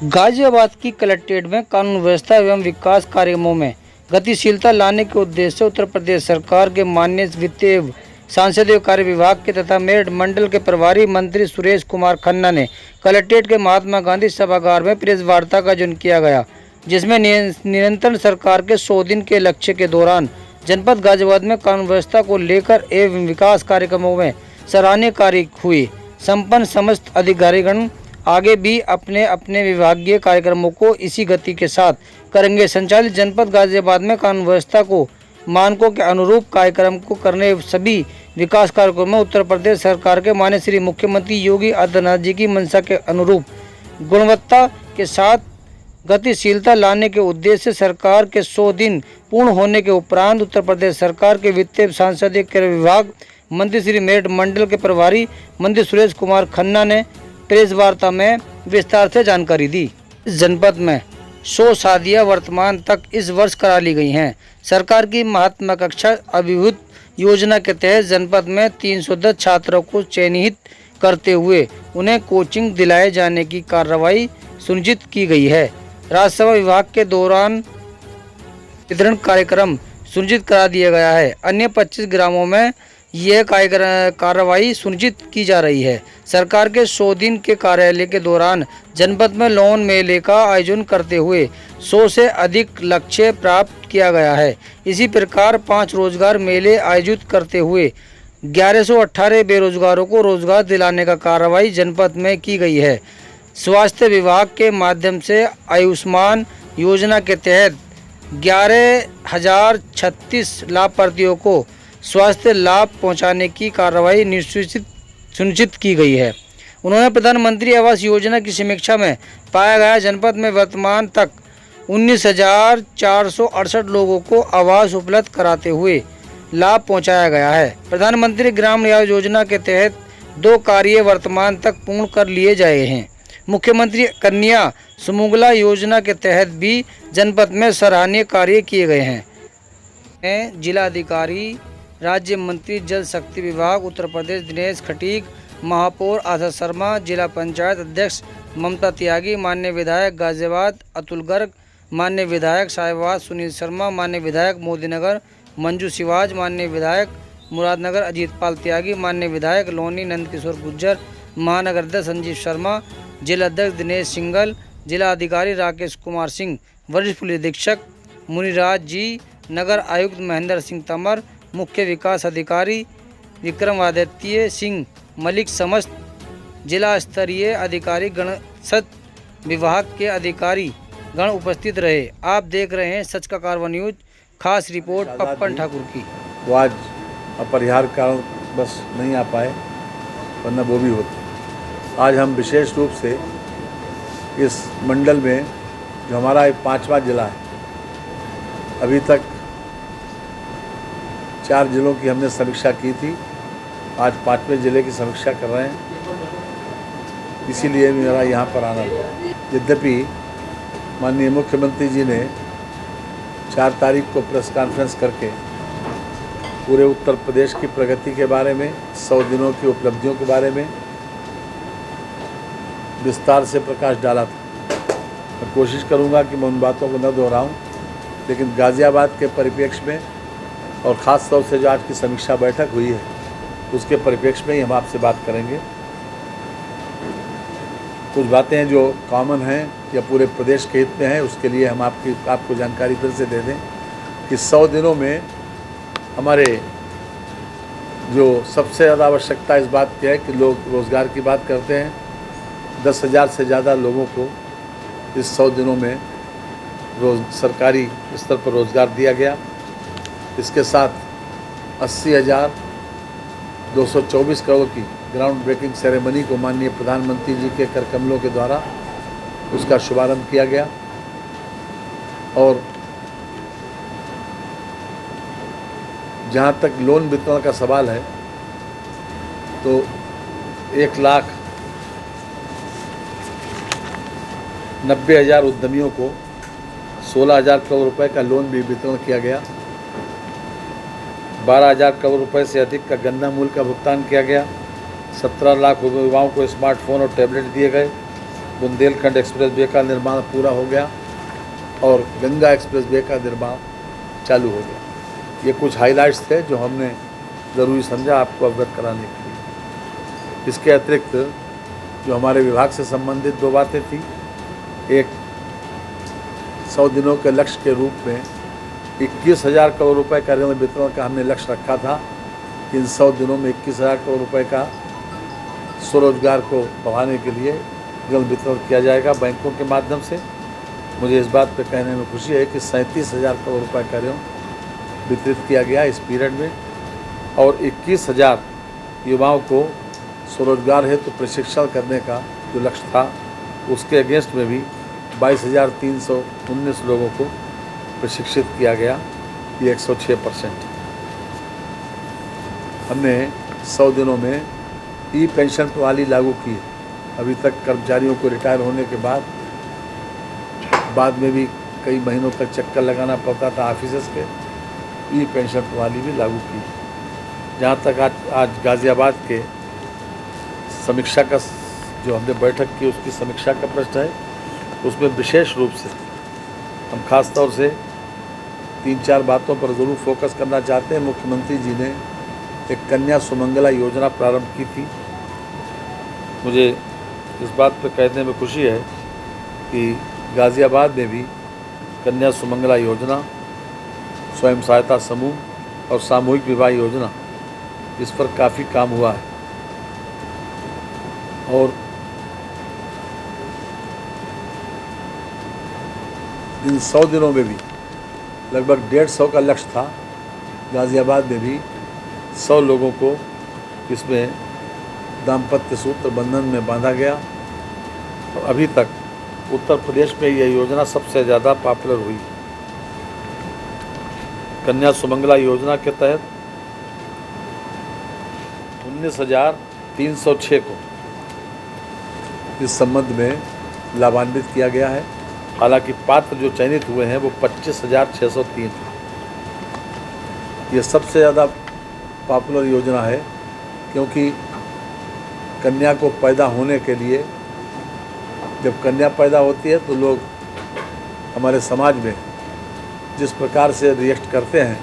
गाजियाबाद की कलेक्ट्रेट में कानून व्यवस्था एवं विकास कार्यक्रमों में गतिशीलता लाने के उद्देश्य से उत्तर प्रदेश सरकार के माननीय वित्त एवं सांसदीय कार्य विभाग के तथा मेरठ मंडल के प्रभारी मंत्री सुरेश कुमार खन्ना ने कलेक्ट्रेट के महात्मा गांधी सभागार में प्रेस वार्ता का आयोजन किया गया, जिसमें निरंतर सरकार के 100 दिन के लक्ष्य के दौरान जनपद गाजियाबाद में कानून व्यवस्था को लेकर एवं विकास कार्यक्रमों में सराहनीय कार्य हुई। संपन्न समस्त अधिकारीगण आगे भी अपने अपने विभागीय कार्यक्रमों को इसी गति के साथ करेंगे। संचालित जनपद गाजियाबाद में कानून व्यवस्था को मानकों के अनुरूप कार्यक्रम को करने सभी विकास कार्यक्रमों में उत्तर प्रदेश सरकार के माननीय श्री मुख्यमंत्री योगी आदित्यनाथ जी की मंशा के अनुरूप गुणवत्ता के साथ गतिशीलता लाने के उद्देश्य से सरकार के 100 दिन पूर्ण होने के उपरांत उत्तर प्रदेश सरकार के वित्त सांसदीय कार्य विभाग मंत्री श्री मेरठ मंडल के प्रभारी मंत्री सुरेश कुमार खन्ना ने प्रेस वार्ता में विस्तार से जानकारी दी। इस जनपद में 100 शादियां वर्तमान तक इस वर्ष करा ली गई हैं। सरकार की महत्वाकांक्षी अभिभूत योजना के तहत जनपद में 310 छात्रों को चयनित करते हुए उन्हें कोचिंग दिलाए जाने की कार्रवाई सुनिश्चित की गई है। राज्यसभा विभाग के दौरान वितरण कार्यक्रम सुनिश्चित करा दिया गया है। अन्य 25 ग्रामों में यह कार्रवाई सुनिश्चित की जा रही है। सरकार के 100 दिन के कार्यालय के दौरान जनपद में लोन मेले का आयोजन करते हुए 100 से अधिक लक्ष्य प्राप्त किया गया है। इसी प्रकार 5 रोजगार मेले आयोजित करते हुए 1118 बेरोजगारों को रोजगार दिलाने का कार्रवाई जनपद में की गई है। स्वास्थ्य विभाग के माध्यम से आयुष्मान योजना के तहत 11,036 लाभार्थियों को स्वास्थ्य लाभ पहुंचाने की कार्रवाई सुनिश्चित की गई है। उन्होंने प्रधानमंत्री आवास योजना की समीक्षा में पाया गया जनपद में वर्तमान तक 19,468 लोगों को आवास उपलब्ध कराते हुए लाभ पहुंचाया गया है। प्रधानमंत्री ग्राम न्याय योजना के तहत 2 कार्य वर्तमान तक पूर्ण कर लिए गए हैं। मुख्यमंत्री कन्या सुमंगला योजना के तहत भी जनपद में सराहनीय कार्य किए गए हैं। जिलाधिकारी राज्य मंत्री जल शक्ति विभाग उत्तर प्रदेश दिनेश खटीक, महापौर आशा शर्मा, जिला पंचायत अध्यक्ष ममता त्यागी, माननीय विधायक गाजियाबाद अतुल गर्ग, माननीय विधायक साहिबाबाद सुनील शर्मा, माननीय विधायक मोदीनगर मंजू शिवाज, माननीय विधायक मुरादनगर अजीत पाल त्यागी, माननीय विधायक लोनी नंदकिशोर गुज्जर, महानगर अध्यक्ष संजीव शर्मा, जिला अध्यक्ष दिनेश सिंगल, जिला अधिकारी राकेश कुमार सिंह, वरिष्ठ पुलिस अधीक्षक मुनिराज जी, नगर आयुक्त महेंद्र सिंह तंवर, मुख्य विकास अधिकारी विक्रमादित्य सिंह मलिक, समस्त जिला स्तरीय अधिकारी गण विभाग के अधिकारी गण उपस्थित रहे। आप देख रहे हैं सच का कारवा न्यूज। खास रिपोर्ट पप्पन ठाकुर की। वो आज अपरिहार्य कारण बस नहीं आ पाए, वरना वो भी होते। आज हम विशेष रूप से इस मंडल में जो हमारा 5वां जिला है, अभी तक 4 जिलों की हमने समीक्षा की थी, आज 5वें जिले की समीक्षा कर रहे हैं, इसीलिए मेरा यहाँ पर आना हुआ। यद्यपि माननीय मुख्यमंत्री जी ने 4 तारीख को प्रेस कॉन्फ्रेंस करके पूरे उत्तर प्रदेश की प्रगति के बारे में, 100 दिनों की उपलब्धियों के बारे में विस्तार से प्रकाश डाला था। मैं कोशिश करूंगा कि मैं उन बातों को न दोहराऊं, लेकिन गाजियाबाद के परिप्रेक्ष्य में और ख़ास तौर से जो आज की समीक्षा बैठक हुई है उसके परिप्रेक्ष्य में ही हम आपसे बात करेंगे। कुछ बातें हैं जो कॉमन हैं या पूरे प्रदेश के हित में हैं, उसके लिए हम आपको जानकारी फिर से दे दें कि 100 दिनों में हमारे जो सबसे ज़्यादा आवश्यकता इस बात की है कि लोग रोज़गार की बात करते हैं। 10,000 से ज़्यादा लोगों को इस 100 दिनों में सरकारी स्तर पर रोज़गार दिया गया। इसके साथ 80,224 करोड़ की ग्राउंड ब्रेकिंग सेरेमनी को माननीय प्रधानमंत्री जी के कर कमलों के द्वारा उसका शुभारंभ किया गया। और जहाँ तक लोन वितरण का सवाल है तो 1,90,000 उद्यमियों को 16,000 करोड़ रुपए का लोन भी वितरण किया गया। 12,000 करोड़ रुपए से अधिक का गन्ना मूल्य का भुगतान किया गया। 17 लाख युवाओं को स्मार्टफोन और टैबलेट दिए गए। बुंदेलखंड एक्सप्रेस वे का निर्माण पूरा हो गया और गंगा एक्सप्रेस वे का निर्माण चालू हो गया। ये कुछ हाइलाइट्स थे जो हमने ज़रूरी समझा आपको अवगत कराने के लिए। इसके अतिरिक्त जो हमारे विभाग से संबंधित दो बातें थी, एक 100 दिनों के लक्ष्य के रूप में 21,000 करोड़ रुपए का ऋण वितरण का हमने लक्ष्य रखा था। इन 100 दिनों में 21,000 करोड़ रुपए का स्वरोजगार को बढ़ाने के लिए ऋण वितरण किया जाएगा बैंकों के माध्यम से। मुझे इस बात पर कहने में खुशी है कि 37,000 करोड़ रुपए का ऋण वितरित किया गया इस पीरियड में और 21,000 युवाओं को स्वरोजगार हेतु प्रशिक्षण करने का जो लक्ष्य था उसके अगेंस्ट में भी 22,319 लोगों को प्रशिक्षित किया गया। ये 106%। हमने 100 दिनों में ई पेंशन प्रणाली लागू की। अभी तक कर्मचारियों को रिटायर होने के बाद में भी कई महीनों तक चक्कर लगाना पड़ता था ऑफिसेस के। ई पेंशन प्रणाली भी लागू की। जहाँ तक आज गाज़ियाबाद के समीक्षा का जो हमने बैठक की उसकी समीक्षा का प्रश्न है, उसमें विशेष रूप से हम खास तौर से 3-4 बातों पर ज़रूर फोकस करना चाहते हैं। मुख्यमंत्री जी ने एक कन्या सुमंगला योजना प्रारंभ की थी। मुझे इस बात पर कहने में खुशी है कि गाज़ियाबाद में भी कन्या सुमंगला योजना, स्वयं सहायता समूह और सामूहिक विवाह योजना, इस पर काफ़ी काम हुआ है और इन 100 दिनों में भी लगभग 150 का लक्ष्य था। गाज़ियाबाद में भी 100 लोगों को इसमें दाम्पत्य सूत्र बंधन में बांधा गया और अभी तक उत्तर प्रदेश में यह योजना सबसे ज़्यादा पॉपुलर हुई। कन्या सुमंगला योजना के तहत 19,306 को इस संबंध में लाभान्वित किया गया है। हालांकि पात्र जो चयनित हुए हैं वो 25,603। ये सबसे ज़्यादा पॉपुलर योजना है क्योंकि कन्या को पैदा होने के लिए, जब कन्या पैदा होती है तो लोग हमारे समाज में जिस प्रकार से रिएक्ट करते हैं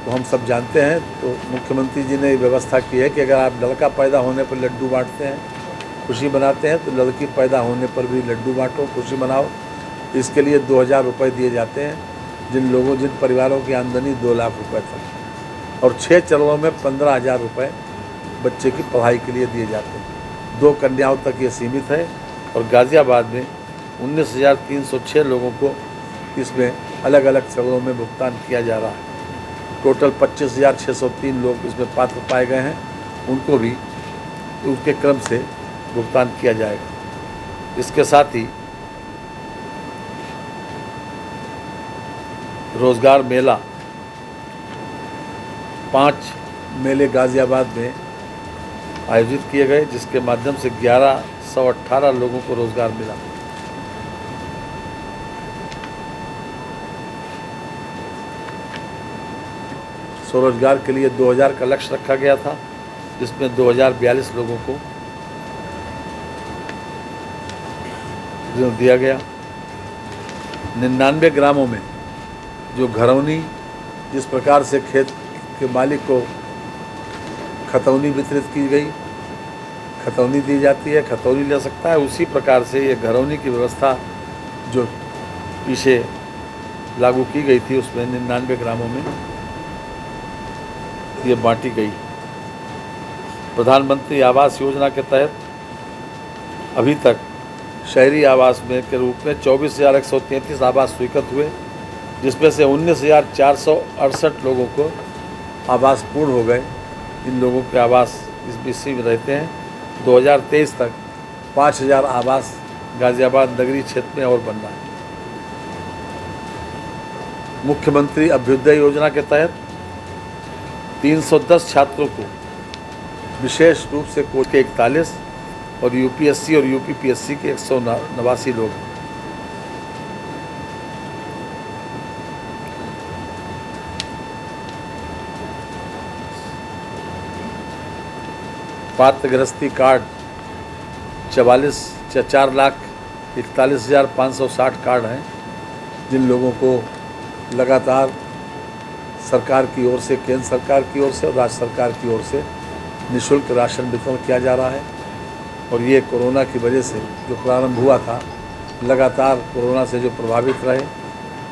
वो हम सब जानते हैं। तो मुख्यमंत्री जी ने व्यवस्था की है कि अगर आप लड़का पैदा होने पर लड्डू बांटते हैं, खुशी मनाते हैं, तो लड़की पैदा होने पर भी लड्डू बांटो, खुशी मनाओ। इसके लिए 2,000 रुपये दिए जाते हैं जिन परिवारों की आमदनी 2 लाख रुपये तक, और 6 चरणों में 15,000 रुपये बच्चे की पढ़ाई के लिए दिए जाते हैं। 2 कन्याओं तक ये सीमित है और गाज़ियाबाद में 19,306 लोगों को इसमें अलग अलग चरणों में भुगतान किया जा रहा है। टोटल 25,603 लोग इसमें पात्र पाए गए हैं, उनको भी उसके क्रम से भुगतान किया जाएगा। इसके साथ ही रोज़गार मेला, 5 मेले गाज़ियाबाद में आयोजित किए गए जिसके माध्यम से 1,118 लोगों को रोज़गार मिला। स्वरोजगार के लिए 2,000 का लक्ष्य रखा गया था जिसमें 2,042 लोगों को ऋण दिया गया। 99 ग्रामों में जो घरौनी, जिस प्रकार से खेत के मालिक को खतौनी वितरित की गई, खतौनी दी जाती है, खतौनी ले सकता है, उसी प्रकार से ये घरौनी की व्यवस्था जो पीछे लागू की गई थी उसमें 99 ग्रामों में ये बांटी गई। प्रधानमंत्री आवास योजना के तहत अभी तक शहरी आवास में के रूप में 24,133 आवास स्वीकृत हुए, जिसमें से 19,468 लोगों को आवास पूर्ण हो गए। इन लोगों के आवास इस बीसी में रहते हैं। 2023 तक 5,000 आवास गाज़ियाबाद नगरीय क्षेत्र में और बनना है। मुख्यमंत्री अभ्युदय योजना के तहत 310 छात्रों को विशेष रूप से कोटा के 41 और यूपीएससी और यूपीपीएससी के 189 लोग। पात्र गृहस्थी कार्ड 4 लाख 41,560 कार्ड हैं जिन लोगों को लगातार सरकार की ओर से, केंद्र सरकार की ओर से और राज्य सरकार की ओर से निःशुल्क राशन वितरण किया जा रहा है। और ये कोरोना की वजह से जो प्रारंभ हुआ था, लगातार कोरोना से जो प्रभावित रहे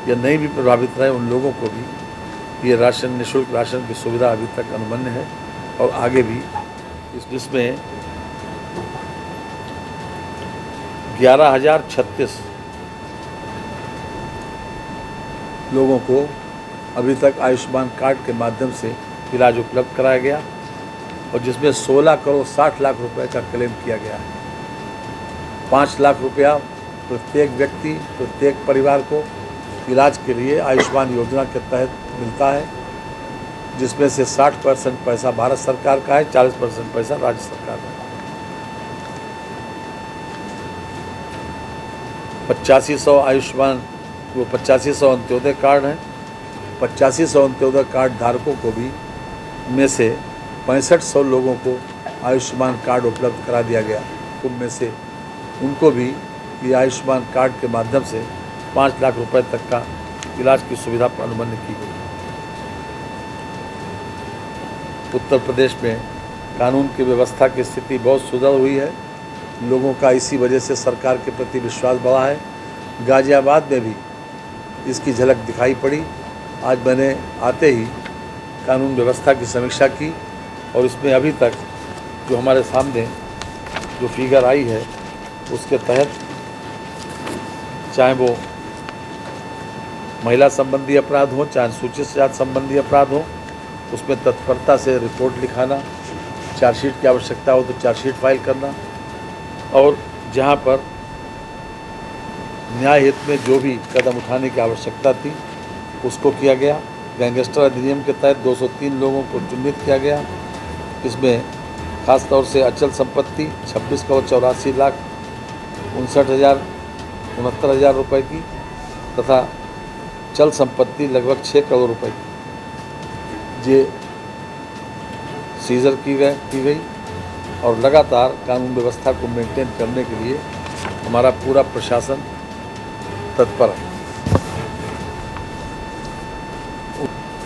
या नहीं भी प्रभावित रहे, उन लोगों को भी ये राशन, निःशुल्क राशन की सुविधा अभी तक अनुमन्य है और आगे भी इसमें 11,036 लोगों को अभी तक आयुष्मान कार्ड के माध्यम से इलाज उपलब्ध कराया गया और जिसमें 16 करोड़ 60 लाख रुपए का क्लेम किया गया है। 5 लाख रुपया प्रत्येक व्यक्ति, प्रत्येक परिवार को इलाज के लिए आयुष्मान योजना के तहत मिलता है, जिसमें से 60% पैसा भारत सरकार का है, 40% पैसा राज्य सरकार का है। 8500 आयुष्मान, वो 8500 अंत्योदय कार्ड हैं। 8500 अंत्योदय कार्ड धारकों को भी में से 6500 लोगों को आयुष्मान कार्ड उपलब्ध करा दिया गया। उनमें से उनको भी ये आयुष्मान कार्ड के माध्यम से 5 लाख रुपए तक का इलाज की सुविधा अनुमन्य की गई। उत्तर प्रदेश में कानून की व्यवस्था की स्थिति बहुत सुधर हुई है। लोगों का इसी वजह से सरकार के प्रति विश्वास बढ़ा है। गाजियाबाद में भी इसकी झलक दिखाई पड़ी। आज मैंने आते ही कानून व्यवस्था की समीक्षा की और इसमें अभी तक जो हमारे सामने जो फिगर आई है उसके तहत, चाहे वो महिला संबंधी अपराध हो, चाहे अनुसूचित जाति संबंधी अपराध हो, उसमें तत्परता से रिपोर्ट लिखाना, चार्जशीट की आवश्यकता हो तो चार्जशीट फाइल करना और जहाँ पर न्याय हित में जो भी कदम उठाने की आवश्यकता थी उसको किया गया। गैंगस्टर अधिनियम के तहत 203 लोगों को चिन्हित किया गया। इसमें खास तौर से अचल संपत्ति 26 करोड़ 84 लाख 69,000 रुपए की तथा चल संपत्ति लगभग 6 करोड़ रुपए की ये सीजर की गई और लगातार कानून व्यवस्था को मेंटेन करने के लिए हमारा पूरा प्रशासन तत्पर है।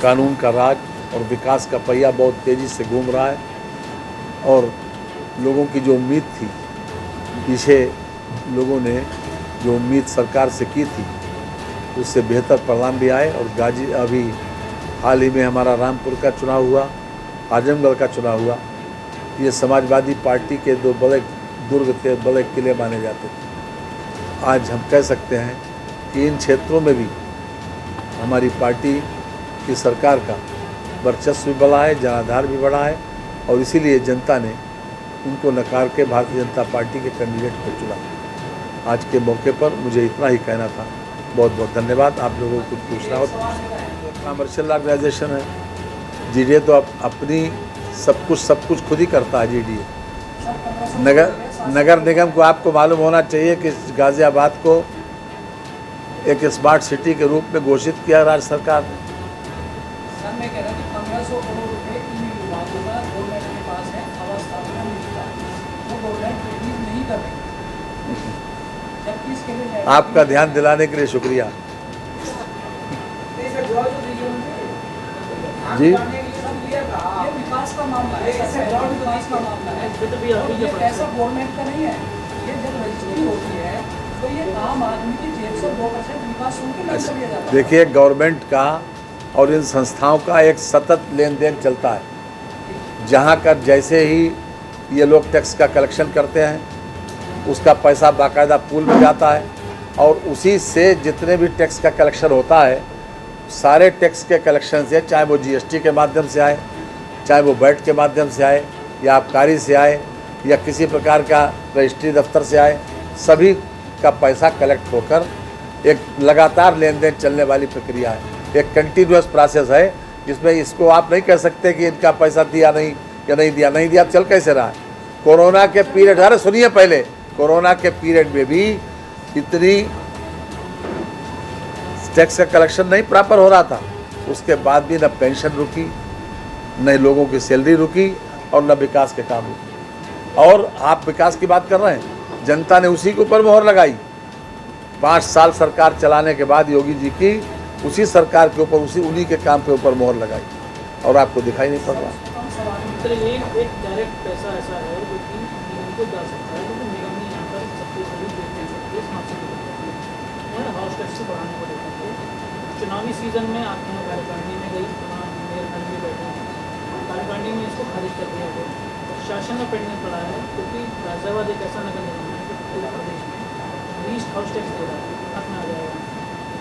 कानून का राज और विकास का पहिया बहुत तेज़ी से घूम रहा है और लोगों की जो उम्मीद थी, पीछे लोगों ने जो उम्मीद सरकार से की थी उससे बेहतर परिणाम भी आए। और अभी हाल ही में हमारा रामपुर का चुनाव हुआ, आजमगढ़ का चुनाव हुआ। ये समाजवादी पार्टी के दो बड़े दुर्ग थे, बड़े किले माने जाते थे। आज हम कह सकते हैं कि इन क्षेत्रों में भी हमारी पार्टी की सरकार का वर्चस्व भी बढ़ा है, जनाधार भी बढ़ा है और इसीलिए जनता ने उनको नकार के भारतीय जनता पार्टी के कैंडिडेट को चुना। आज के मौके पर मुझे इतना ही कहना था। बहुत बहुत धन्यवाद। आप लोगों को कुछ पूछना हो तो कमर्शियल ऑर्गेनाइजेशन है जीडीए, तो अपनी सब कुछ खुद ही करता है जीडीए। नगर निगम को आपको मालूम होना चाहिए कि गाजियाबाद को एक स्मार्ट सिटी के रूप में घोषित किया राज्य सरकार ने। सर मैं कह रहा हूँ कि 1500 करोड़ रुपए इन विभागों का गवर्नमेंट के पास है, अवस्थापना मिलता है, वो गवर्नमेंट रिलीज नहीं कर रही, जबकि इसके लिए आपका ध्यान दिलाने के लिए शुक्रिया जी। ये विकास का मामला है, विकास का मामला है, ये पैसा गवर्नमेंट का नहीं है। ये जब रजिस्ट्री होती है तो ये आम आदमी की जेब से 2% विकास उनके लिए लिया जाता है। देखिए, गवर्नमेंट का और इन संस्थाओं का एक सतत लेन देन चलता है। जहाँ का जैसे ही ये लोग टैक्स का कलेक्शन करते हैं उसका पैसा बाकायदा पूल में जाता है और उसी से जितने भी टैक्स का कलेक्शन होता है, सारे टैक्स के कलेक्शन से, चाहे वो जीएसटी के माध्यम से आए, चाहे वो वैट के माध्यम से आए या आबकारी से आए या किसी प्रकार का रजिस्ट्री दफ्तर से आए, सभी का पैसा कलेक्ट होकर एक लगातार लेन देन चलने वाली प्रक्रिया है। एक कंटिन्यूअस प्रोसेस है जिसमें इसको आप नहीं कह सकते कि इनका पैसा दिया नहीं या नहीं दिया, चल कैसे रहा है। कोरोना के पीरियड, अरे सुनिए पहले, कोरोना के पीरियड में भी इतनी टैक्स का कलेक्शन नहीं प्रॉपर हो रहा था, उसके बाद भी न पेंशन रुकी, न लोगों की सैलरी रुकी और न विकास के काम रुके। और आप विकास की बात कर रहे हैं, जनता ने उसी के ऊपर मोहर लगाई 5 साल सरकार चलाने के बाद योगी जी की उसी सरकार के ऊपर उन्हीं के काम के ऊपर मोहर लगाई और आपको दिखाई नहीं पड़ रहा। एक डायरेक्ट पैसा ऐसा है जो कि निगम को जा सकता है, क्योंकि निगम ने यहाँ पर सबसे बड़ी हाउस टैक्स बढ़ाने को लेकर के चुनावी सीजन में आपके यहाँ कार्यकारिणी में गई, मेयर भी बैठे हैं, कार्यकारिणी में इसको खारिज कर दिया गया। शासन में पेंडिंग पड़ा है, क्योंकि गाजियाबाद एक ऐसा नगर निगम है जो पूरे प्रदेश में लीस्ट हाउस टैक्स दे रहा है, हाथ में आ जाएगा।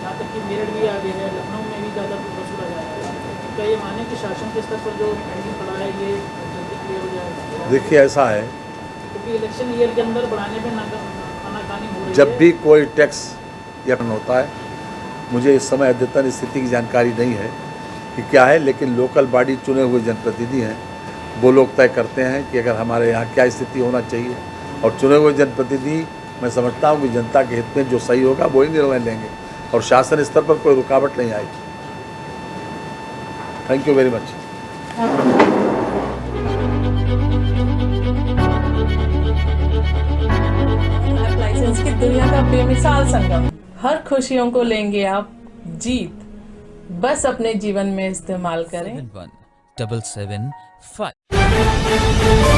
जहाँ तक कि मेरठ भी आगे है, लखनऊ में भी ज़्यादा वसूला जाएगा। क्या ये माने कि शासन के स्तर पर जो पेंडिंग पड़ा है ये जल्दी क्लियर हो जाएगा? देखिए ऐसा है, क्योंकि इलेक्शन ईयर के अंदर बढ़ाने में नाकानी हो रही है। जब भी कोई टैक्स यकन होता है, मुझे इस समय अद्यतन स्थिति की जानकारी नहीं है कि क्या है, लेकिन लोकल बॉडी चुने हुए जनप्रतिनिधि हैं, वो लोग तय करते हैं कि अगर हमारे यहाँ क्या स्थिति होना चाहिए, और चुने हुए जनप्रतिनिधि मैं समझता हूँ कि जनता के हित में जो सही होगा वही निर्णय लेंगे और शासन स्तर पर कोई रुकावट नहीं आएगी। Thank you very much. License की दुनिया का बेमिसाल संगम, हर खुशियों को लेंगे आप जीत, बस अपने जीवन में इस्तेमाल करें। 717775